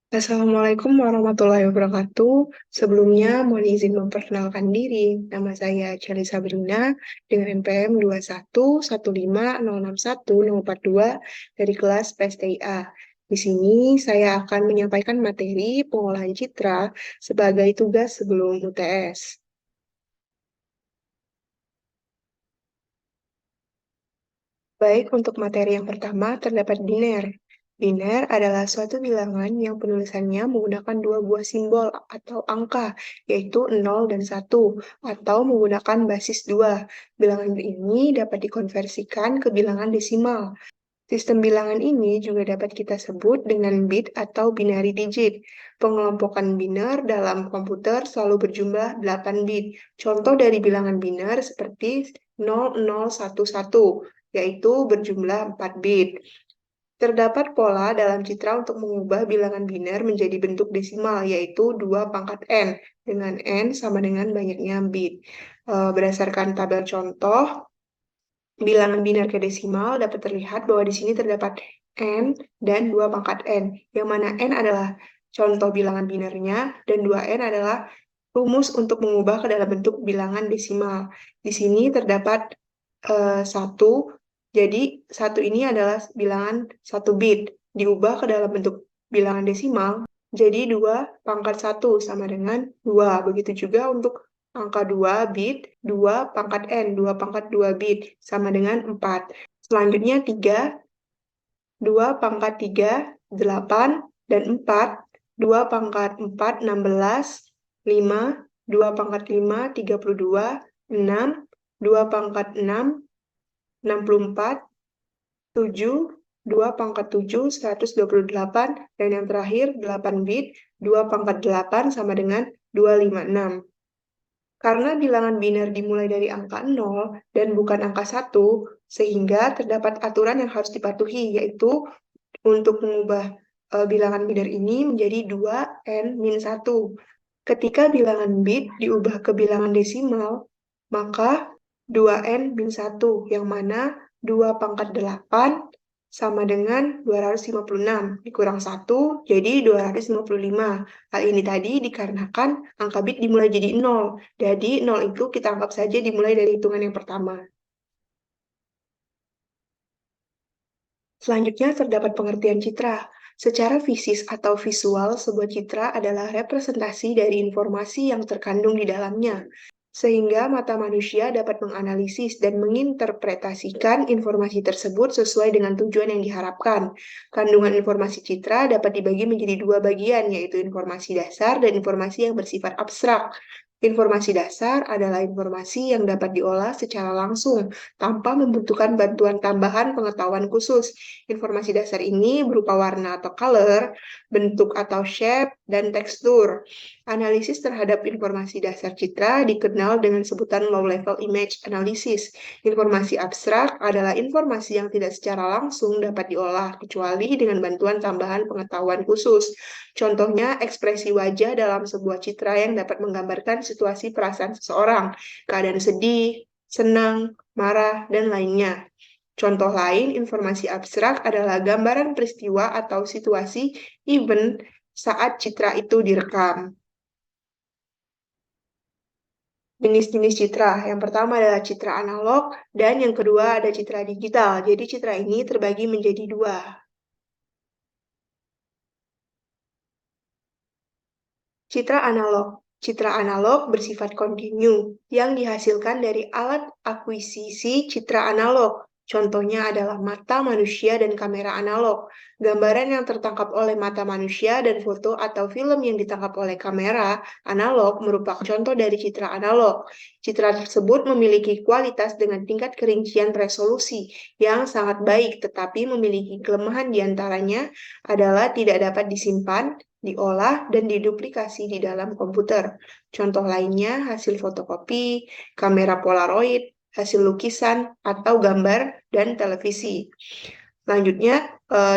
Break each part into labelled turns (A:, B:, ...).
A: Assalamualaikum warahmatullahi wabarakatuh. Sebelumnya, mohon izin memperkenalkan diri. Nama saya Celi Sabrina dengan NPM 2115061 dari kelas PSTIA. Di sini saya akan menyampaikan materi pengolahan citra sebagai tugas sebelum UTS. Baik, untuk materi yang pertama terdapat biner. Biner adalah suatu bilangan yang penulisannya menggunakan dua buah simbol atau angka, yaitu 0 dan 1, atau menggunakan basis 2. Bilangan ini dapat dikonversikan ke bilangan desimal. Sistem bilangan ini juga dapat kita sebut dengan bit atau binary digit. Pengelompokan biner dalam komputer selalu berjumlah 8 bit. Contoh dari bilangan biner seperti 0011, yaitu berjumlah 4 bit. Terdapat pola dalam citra untuk mengubah bilangan biner menjadi bentuk desimal, yaitu 2 pangkat n, dengan n sama dengan banyaknya bit. Berdasarkan tabel contoh, bilangan biner ke desimal dapat terlihat bahwa di sini terdapat n dan 2 pangkat n, yang mana n adalah contoh bilangan binernya dan 2n adalah rumus untuk mengubah ke dalam bentuk bilangan desimal. Di sini terdapat 1, jadi 1 ini adalah bilangan 1 bit, diubah ke dalam bentuk bilangan desimal, jadi 2 pangkat 1 sama dengan 2. Begitu juga untuk angka 2 bit, 2 pangkat n, 2 pangkat 2 bit, sama dengan 4. Selanjutnya 3, 2 pangkat 3, 8, dan 4, 2 pangkat 4, 16, 5, 2 pangkat 5, 32, 6, 2 pangkat 6, 64, 7, 2 pangkat 7, 128, dan yang terakhir 8 bit, 2 pangkat 8 sama dengan 256. Karena bilangan biner dimulai dari angka 0 dan bukan angka 1, sehingga terdapat aturan yang harus dipatuhi, yaitu untuk mengubah bilangan biner ini menjadi 2n-1. Ketika bilangan bit diubah ke bilangan desimal, maka 2n-1, yang mana 2 pangkat 8 sama dengan 256, dikurang 1, jadi 255. Hal ini tadi dikarenakan angka bit dimulai jadi 0, jadi 0 itu kita anggap saja dimulai dari hitungan yang pertama. Selanjutnya terdapat pengertian citra. Secara fisis atau visual, sebuah citra adalah representasi dari informasi yang terkandung di dalamnya, sehingga mata manusia dapat menganalisis dan menginterpretasikan informasi tersebut sesuai dengan tujuan yang diharapkan. Kandungan informasi citra dapat dibagi menjadi dua bagian, yaitu informasi dasar dan informasi yang bersifat abstrak. Informasi dasar adalah informasi yang dapat diolah secara langsung tanpa membutuhkan bantuan tambahan pengetahuan khusus. Informasi dasar ini berupa warna atau color, bentuk atau shape, dan tekstur. Analisis terhadap informasi dasar citra dikenal dengan sebutan low-level image analysis. Informasi abstrak adalah informasi yang tidak secara langsung dapat diolah, kecuali dengan bantuan tambahan pengetahuan khusus. Contohnya, ekspresi wajah dalam sebuah citra yang dapat menggambarkan situasi perasaan seseorang, keadaan sedih, senang, marah, dan lainnya. Contoh lain, informasi abstrak adalah gambaran peristiwa atau situasi event saat citra itu direkam. Jenis-jenis citra. Yang pertama adalah citra analog, dan yang kedua ada citra digital. Jadi citra ini terbagi menjadi dua. Citra analog. Citra analog bersifat kontinu yang dihasilkan dari alat akuisisi citra analog. Contohnya adalah mata manusia dan kamera analog. Gambaran yang tertangkap oleh mata manusia dan foto atau film yang ditangkap oleh kamera analog merupakan contoh dari citra analog. Citra tersebut memiliki kualitas dengan tingkat kerincian resolusi yang sangat baik, tetapi memiliki kelemahan diantaranya adalah tidak dapat disimpan, diolah, dan diduplikasi di dalam komputer. Contoh lainnya hasil fotokopi, kamera Polaroid, hasil lukisan, atau gambar, dan televisi. Selanjutnya,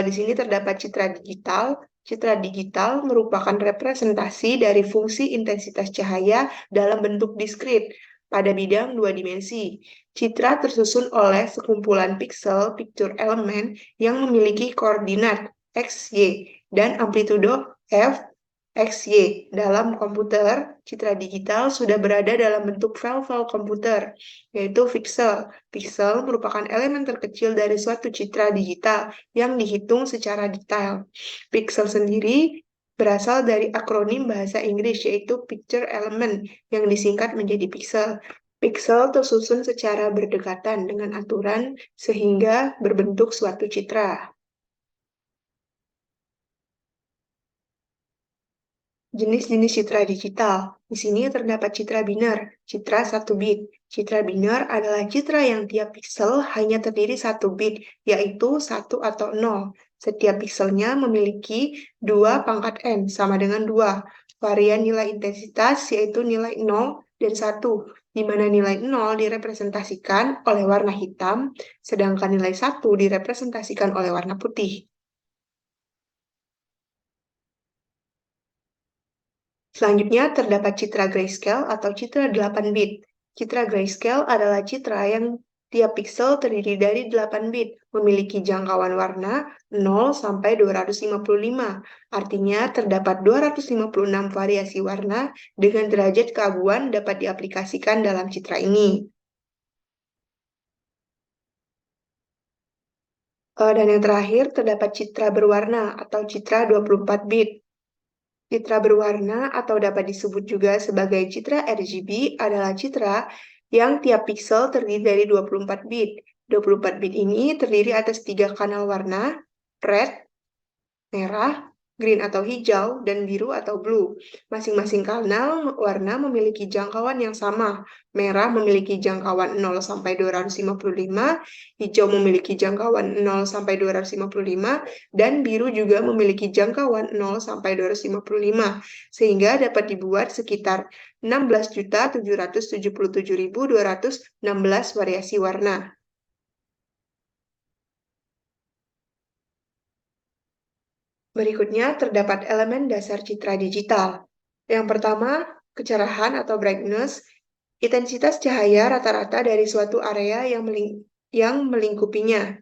A: di sini terdapat citra digital. Citra digital merupakan representasi dari fungsi intensitas cahaya dalam bentuk diskrit pada bidang dua dimensi. Citra tersusun oleh sekumpulan piksel picture element yang memiliki koordinat X, Y, dan amplitudo F, X, Y. Dalam komputer, citra digital sudah berada dalam bentuk file-file komputer, yaitu pixel. Pixel merupakan elemen terkecil dari suatu citra digital yang dihitung secara detail. Pixel sendiri berasal dari akronim bahasa Inggris, yaitu Picture Element, yang disingkat menjadi pixel. Pixel tersusun secara berdekatan dengan aturan sehingga berbentuk suatu citra. Jenis-jenis citra digital. Di sini terdapat citra biner, citra 1 bit. Citra biner adalah citra yang tiap pixel hanya terdiri 1 bit, yaitu 1 atau 0. Setiap pixelnya memiliki 2 pangkat n, sama dengan 2. Varian nilai intensitas yaitu nilai 0 dan 1, di mana nilai 0 direpresentasikan oleh warna hitam, sedangkan nilai 1 direpresentasikan oleh warna putih. Selanjutnya terdapat citra grayscale atau citra 8 bit. Citra grayscale adalah citra yang tiap pixel terdiri dari 8 bit, memiliki jangkauan warna 0 sampai 255. Artinya terdapat 256 variasi warna dengan derajat keabuan dapat diaplikasikan dalam citra ini. Dan yang terakhir terdapat citra berwarna atau citra 24 bit. Citra berwarna atau dapat disebut juga sebagai citra RGB adalah citra yang tiap pixel terdiri dari 24 bit. 24 bit ini terdiri atas 3 kanal warna, red, merah, green atau hijau, dan biru atau blue. Masing-masing kanal warna memiliki jangkauan yang sama. Merah memiliki jangkauan 0 sampai 255, hijau memiliki jangkauan 0 sampai 255, dan biru juga memiliki jangkauan 0 sampai 255, sehingga dapat dibuat sekitar 16.777.216 variasi warna. Berikutnya terdapat elemen dasar citra digital. Yang pertama, kecerahan atau brightness, intensitas cahaya rata-rata dari suatu area yang melingkupinya.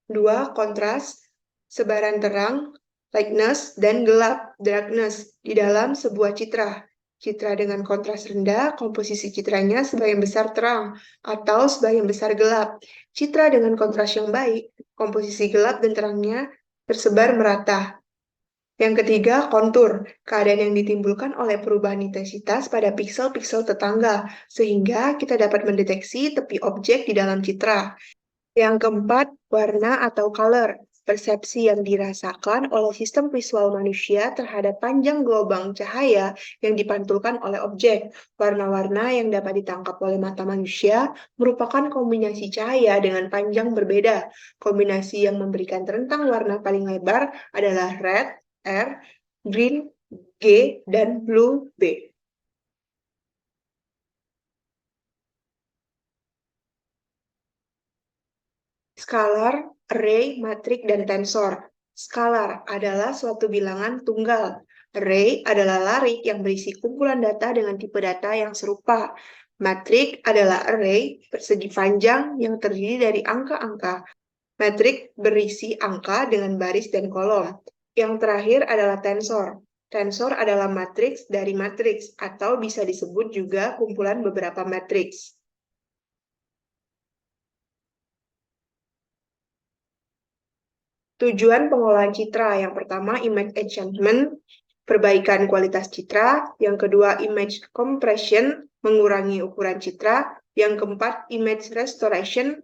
A: Dua, kontras, sebaran terang, lightness, dan gelap, darkness, di dalam sebuah citra. Citra dengan kontras rendah, komposisi citranya sebagian besar terang atau sebagian besar gelap. Citra dengan kontras yang baik, komposisi gelap dan terangnya tersebar merata. Yang ketiga, kontur, keadaan yang ditimbulkan oleh perubahan intensitas pada piksel-piksel tetangga, sehingga kita dapat mendeteksi tepi objek di dalam citra. Yang keempat, warna atau color, persepsi yang dirasakan oleh sistem visual manusia terhadap panjang gelombang cahaya yang dipantulkan oleh objek. Warna-warna yang dapat ditangkap oleh mata manusia merupakan kombinasi cahaya dengan panjang berbeda. Kombinasi yang memberikan rentang warna paling lebar adalah red, R, green, G, dan blue, B. Skalar, array, matrik, dan tensor. Skalar adalah suatu bilangan tunggal. Array adalah larik yang berisi kumpulan data dengan tipe data yang serupa. Matrik adalah array persegi panjang yang terdiri dari angka-angka. Matrik berisi angka dengan baris dan kolom. Yang terakhir adalah tensor. Tensor adalah matriks dari matriks atau bisa disebut juga kumpulan beberapa matriks. Tujuan pengolahan citra, yang pertama image enhancement, perbaikan kualitas citra, yang kedua image compression, mengurangi ukuran citra, yang keempat image restoration,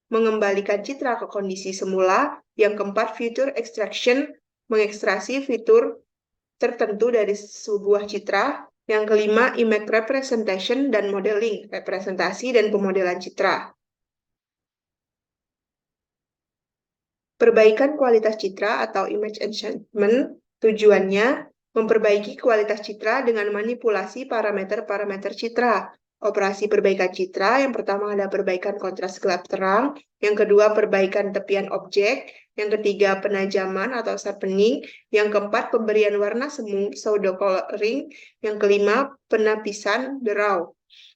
A: mengembalikan citra ke kondisi semula, yang keempat feature extraction, mengekstraksi fitur tertentu dari sebuah citra, yang kelima image representation dan modeling, representasi dan pemodelan citra. Perbaikan kualitas citra atau image enhancement tujuannya memperbaiki kualitas citra dengan manipulasi parameter-parameter citra. Operasi perbaikan citra yang pertama ada perbaikan kontras gelap terang, yang kedua perbaikan tepian objek, yang ketiga penajaman atau sharpening, yang keempat pemberian warna semu pseudo coloring, yang kelima penapisan draw,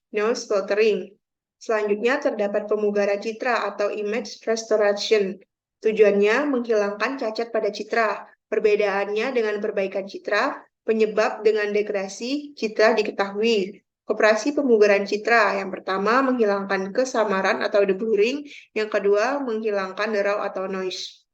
A: nose filtering. Selanjutnya terdapat pemugaran citra atau image restoration. Tujuannya menghilangkan cacat pada citra. Perbedaannya dengan perbaikan citra, penyebab dengan degradasi citra diketahui. Operasi pemugaran citra, yang pertama menghilangkan kesamaran atau deblurring, yang kedua menghilangkan derau atau noise.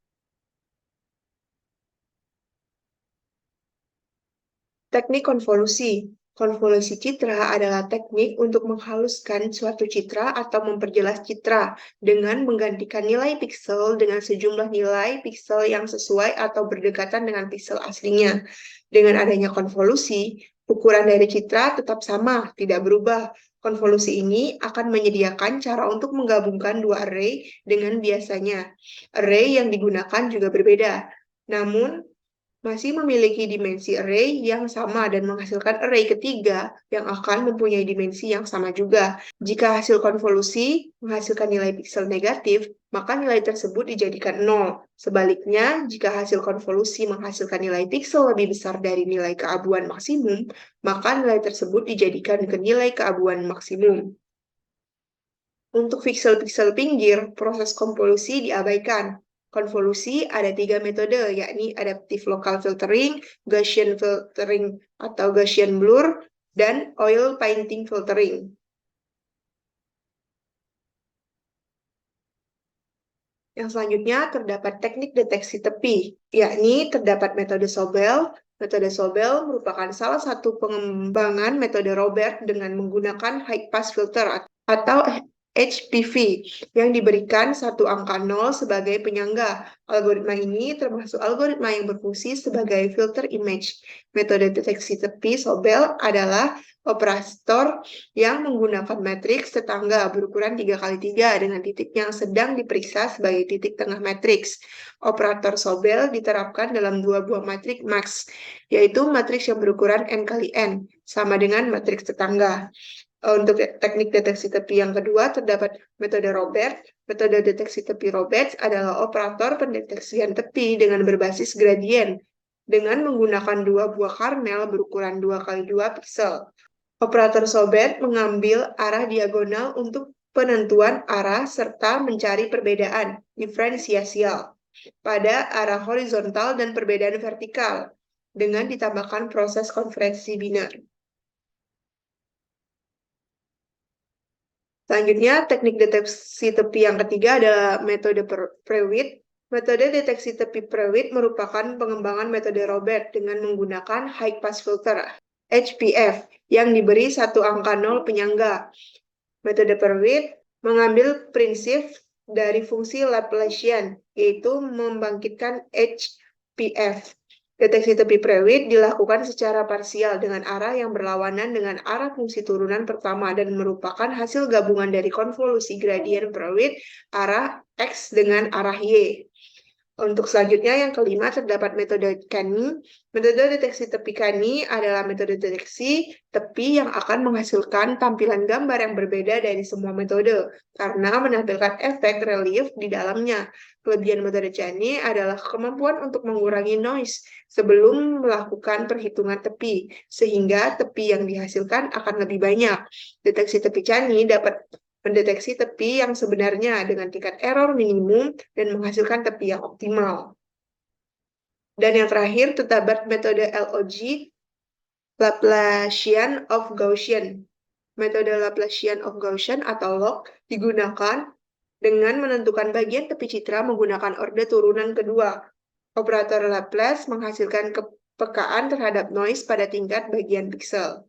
A: Teknik konvolusi. Konvolusi citra adalah teknik untuk menghaluskan suatu citra atau memperjelas citra dengan menggantikan nilai piksel dengan sejumlah nilai piksel yang sesuai atau berdekatan dengan piksel aslinya. Dengan adanya konvolusi, ukuran dari citra tetap sama, tidak berubah. Konvolusi ini akan menyediakan cara untuk menggabungkan dua array dengan biasanya. Array yang digunakan juga berbeda. Namun, masih memiliki dimensi array yang sama dan menghasilkan array ketiga yang akan mempunyai dimensi yang sama juga. Jika hasil konvolusi menghasilkan nilai piksel negatif, maka nilai tersebut dijadikan 0. Sebaliknya, jika hasil konvolusi menghasilkan nilai piksel lebih besar dari nilai keabuan maksimum, maka nilai tersebut dijadikan ke nilai keabuan maksimum. Untuk piksel-piksel pinggir, proses konvolusi diabaikan. Konvolusi ada 3 metode, yakni adaptive local filtering, Gaussian filtering atau Gaussian blur, dan oil painting filtering. Yang selanjutnya terdapat teknik deteksi tepi, yakni terdapat metode Sobel. Metode Sobel merupakan salah satu pengembangan metode Robert dengan menggunakan high pass filter atau HPV yang diberikan satu angka 0 sebagai penyangga. Algoritma ini termasuk algoritma yang berfungsi sebagai filter image. Metode deteksi tepi Sobel adalah operator yang menggunakan matriks tetangga berukuran 3x3 dengan titik yang sedang diperiksa sebagai titik tengah matriks. Operator Sobel diterapkan dalam dua buah matriks Max, yaitu matriks yang berukuran n kali n, sama dengan matriks tetangga. Untuk teknik deteksi tepi yang kedua, terdapat metode Robert. Metode deteksi tepi Robert adalah operator pendeteksian tepi dengan berbasis gradien dengan menggunakan dua buah karnel berukuran 2x2 piksel. Operator Sobel mengambil arah diagonal untuk penentuan arah serta mencari perbedaan diferensiasial pada arah horizontal dan perbedaan vertikal dengan ditambahkan proses konferensi biner. Selanjutnya, teknik deteksi tepi yang ketiga adalah metode Prewitt. Metode deteksi tepi Prewitt merupakan pengembangan metode Robert dengan menggunakan high pass filter HPF yang diberi satu angka 0 penyangga. Metode Prewitt mengambil prinsip dari fungsi Laplacian, yaitu membangkitkan HPF. Deteksi tepi Prewitt dilakukan secara parsial dengan arah yang berlawanan dengan arah fungsi turunan pertama dan merupakan hasil gabungan dari konvolusi gradien Prewitt arah X dengan arah Y. Untuk selanjutnya, yang kelima, terdapat metode Canny. Metode deteksi tepi Canny adalah metode deteksi tepi yang akan menghasilkan tampilan gambar yang berbeda dari semua metode, karena menampilkan efek relief di dalamnya. Kelebihan metode Canny adalah kemampuan untuk mengurangi noise sebelum melakukan perhitungan tepi, sehingga tepi yang dihasilkan akan lebih banyak. Deteksi tepi Canny dapat mendeteksi tepi yang sebenarnya dengan tingkat error minimum dan menghasilkan tepi yang optimal. Dan yang terakhir, terdapat metode LOG, Laplacian of Gaussian. Metode Laplacian of Gaussian atau LOG digunakan dengan menentukan bagian tepi citra menggunakan orde turunan kedua. Operator Laplace menghasilkan kepekaan terhadap noise pada tingkat bagian piksel.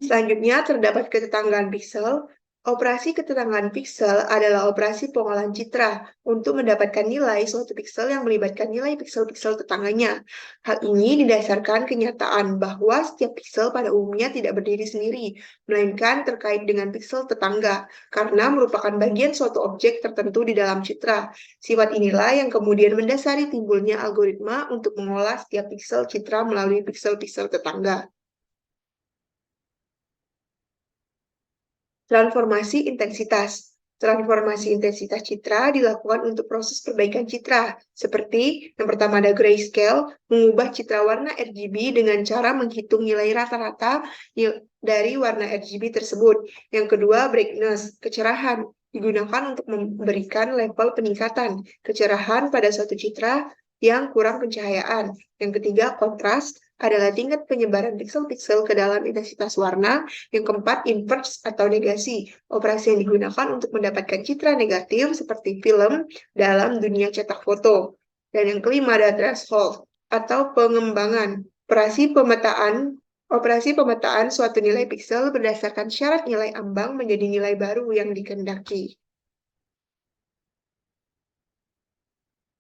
A: Selanjutnya, terdapat ketetanggaan piksel. Operasi ketetanggaan piksel adalah operasi pengolahan citra untuk mendapatkan nilai suatu piksel yang melibatkan nilai piksel-piksel tetangganya. Hal ini didasarkan kenyataan bahwa setiap piksel pada umumnya tidak berdiri sendiri, melainkan terkait dengan piksel tetangga, karena merupakan bagian suatu objek tertentu di dalam citra. Sifat inilah yang kemudian mendasari timbulnya algoritma untuk mengolah setiap piksel citra melalui piksel-piksel tetangga. Transformasi intensitas. Transformasi intensitas citra dilakukan untuk proses perbaikan citra, seperti yang pertama ada grayscale, mengubah citra warna RGB dengan cara menghitung nilai rata-rata dari warna RGB tersebut. Yang kedua, brightness, kecerahan, digunakan untuk memberikan level peningkatan kecerahan pada suatu citra yang kurang pencahayaan. Yang ketiga, kontras adalah tingkat penyebaran piksel-piksel ke dalam intensitas warna. Yang keempat, inverse atau negasi, operasi yang digunakan untuk mendapatkan citra negatif seperti film dalam dunia cetak foto. Dan yang kelima ada threshold atau pengembangan, Operasi pemetaan suatu nilai piksel berdasarkan syarat nilai ambang menjadi nilai baru yang dikehendaki.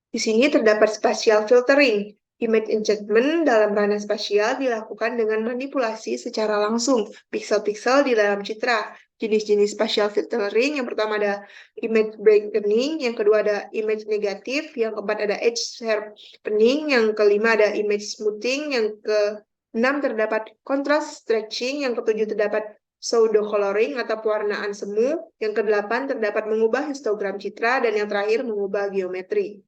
A: Di sini terdapat spatial filtering. Image enchantment dalam ranah spasial dilakukan dengan manipulasi secara langsung piksel-piksel di dalam citra. Jenis-jenis spatial filtering yang pertama ada image brightening, yang kedua ada image negatif, yang keempat ada edge sharpening, yang kelima ada image smoothing, yang keenam terdapat contrast stretching, yang ketujuh terdapat pseudo coloring atau pewarnaan semu, yang kedelapan terdapat mengubah histogram citra, dan yang terakhir mengubah geometri.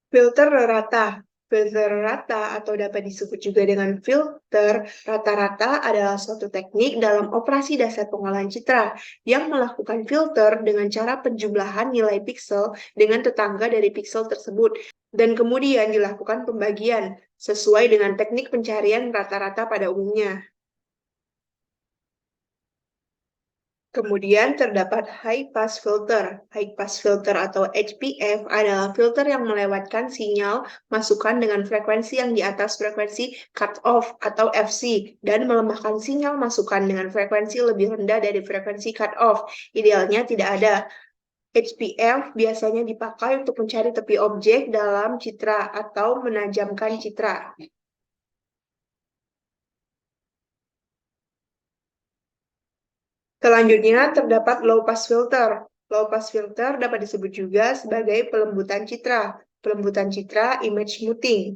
A: Filter rata. Filter rata atau dapat disebut juga dengan filter rata-rata adalah suatu teknik dalam operasi dasar pengolahan citra yang melakukan filter dengan cara penjumlahan nilai piksel dengan tetangga dari piksel tersebut dan kemudian dilakukan pembagian sesuai dengan teknik pencarian rata-rata pada umumnya. Kemudian terdapat high pass filter. High pass filter atau HPF adalah filter yang melewatkan sinyal masukan dengan frekuensi yang di atas frekuensi cut-off atau FC dan melemahkan sinyal masukan dengan frekuensi lebih rendah dari frekuensi cut-off. Idealnya tidak ada. HPF biasanya dipakai untuk mencari tepi objek dalam citra atau menajamkan citra. Selanjutnya terdapat low pass filter. Low pass filter dapat disebut juga sebagai pelembutan citra. Pelembutan citra image smoothing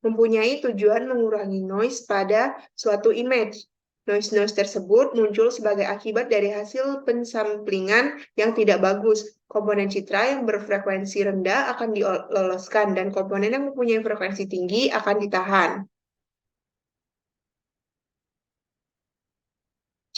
A: mempunyai tujuan mengurangi noise pada suatu image. Noise-noise tersebut muncul sebagai akibat dari hasil pensamplingan yang tidak bagus. Komponen citra yang berfrekuensi rendah akan diloloskan dan komponen yang mempunyai frekuensi tinggi akan ditahan.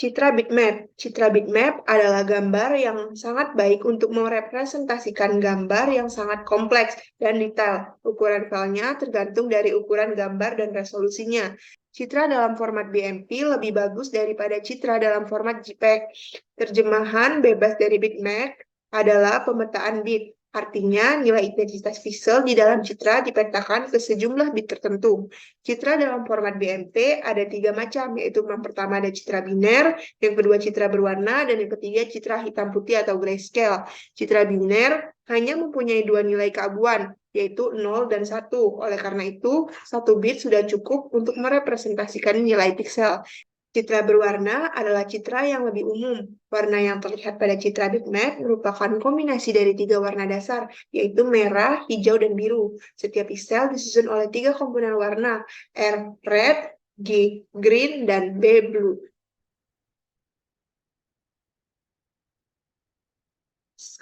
A: Citra bitmap. Citra bitmap adalah gambar yang sangat baik untuk merepresentasikan gambar yang sangat kompleks dan detail. Ukuran filenya tergantung dari ukuran gambar dan resolusinya. Citra dalam format BMP lebih bagus daripada citra dalam format JPEG. Terjemahan bebas dari bitmap adalah pemetaan bit. Artinya, nilai intensitas piksel di dalam citra dipetakan ke sejumlah bit tertentu. Citra dalam format BMP ada 3 macam, yaitu yang pertama ada citra biner, yang kedua citra berwarna, dan yang ketiga citra hitam putih atau grayscale. Citra biner hanya mempunyai 2 nilai keabuan, yaitu 0 dan 1. Oleh karena itu, 1 bit sudah cukup untuk merepresentasikan nilai piksel. Citra berwarna adalah citra yang lebih umum. Warna yang terlihat pada citra bitmap merupakan kombinasi dari 3 warna dasar, yaitu merah, hijau, dan biru. Setiap piksel disusun oleh 3 komponen warna, R red, G green, dan B blue.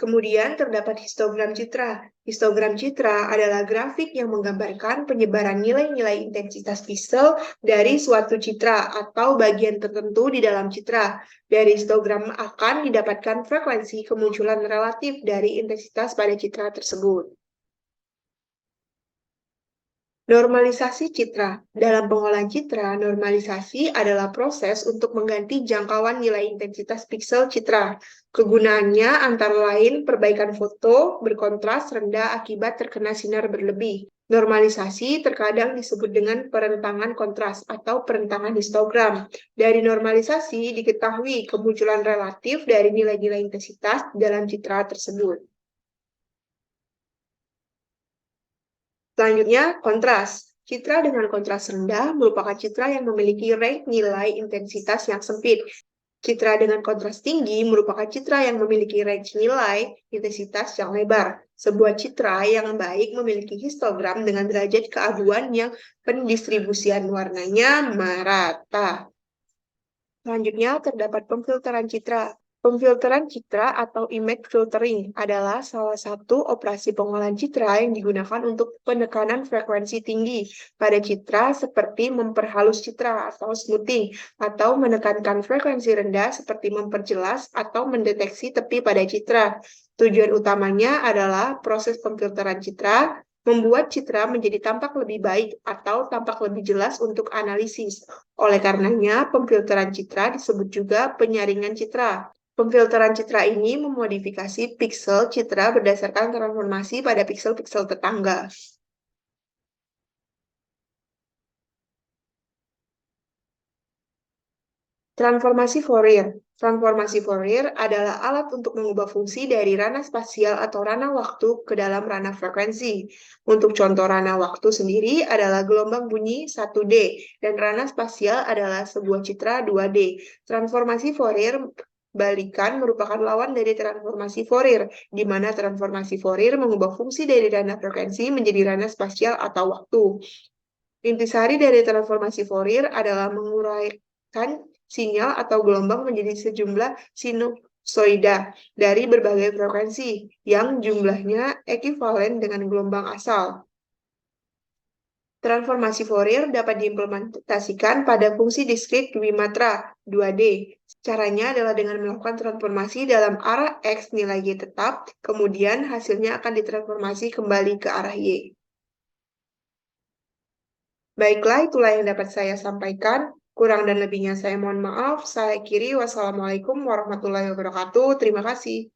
A: Kemudian terdapat histogram citra. Histogram citra adalah grafik yang menggambarkan penyebaran nilai-nilai intensitas piksel dari suatu citra atau bagian tertentu di dalam citra. Dari histogram akan didapatkan frekuensi kemunculan relatif dari intensitas pada citra tersebut. Normalisasi citra. Dalam pengolahan citra, normalisasi adalah proses untuk mengganti jangkauan nilai intensitas piksel citra. Kegunaannya antara lain perbaikan foto berkontras rendah akibat terkena sinar berlebih. Normalisasi terkadang disebut dengan perentangan kontras atau perentangan histogram. Dari normalisasi diketahui kemunculan relatif dari nilai-nilai intensitas dalam citra tersebut. Selanjutnya, kontras. Citra dengan kontras rendah merupakan citra yang memiliki range nilai intensitas yang sempit. Citra dengan kontras tinggi merupakan citra yang memiliki range nilai intensitas yang lebar. Sebuah citra yang baik memiliki histogram dengan derajat keabuan yang pendistribusian warnanya merata. Selanjutnya, terdapat pemfilteran citra. Pemfilteran citra atau image filtering adalah salah satu operasi pengolahan citra yang digunakan untuk penekanan frekuensi tinggi pada citra seperti memperhalus citra atau smoothing, atau menekankan frekuensi rendah seperti memperjelas atau mendeteksi tepi pada citra. Tujuan utamanya adalah proses pemfilteran citra, membuat citra menjadi tampak lebih baik atau tampak lebih jelas untuk analisis. Oleh karenanya, pemfilteran citra disebut juga penyaringan citra. Pemfilteran citra ini memodifikasi piksel citra berdasarkan transformasi pada piksel-piksel tetangga. Transformasi Fourier. Transformasi Fourier adalah alat untuk mengubah fungsi dari ranah spasial atau ranah waktu ke dalam ranah frekuensi. Untuk contoh ranah waktu sendiri adalah gelombang bunyi 1D, dan ranah spasial adalah sebuah citra 2D. Transformasi Fourier balikan merupakan lawan dari transformasi Fourier, di mana transformasi Fourier mengubah fungsi dari ranah frekuensi menjadi ranah spasial atau waktu. Intisari dari transformasi Fourier adalah menguraikan sinyal atau gelombang menjadi sejumlah sinusoida dari berbagai frekuensi yang jumlahnya ekivalen dengan gelombang asal. Transformasi Fourier dapat diimplementasikan pada fungsi diskrit Dwimatra 2D. Caranya adalah dengan melakukan transformasi dalam arah X nilai Y tetap, kemudian hasilnya akan ditransformasi kembali ke arah Y. Baiklah, itulah yang dapat saya sampaikan. Kurang dan lebihnya saya mohon maaf. Saya akhiri. Wassalamualaikum warahmatullahi wabarakatuh. Terima kasih.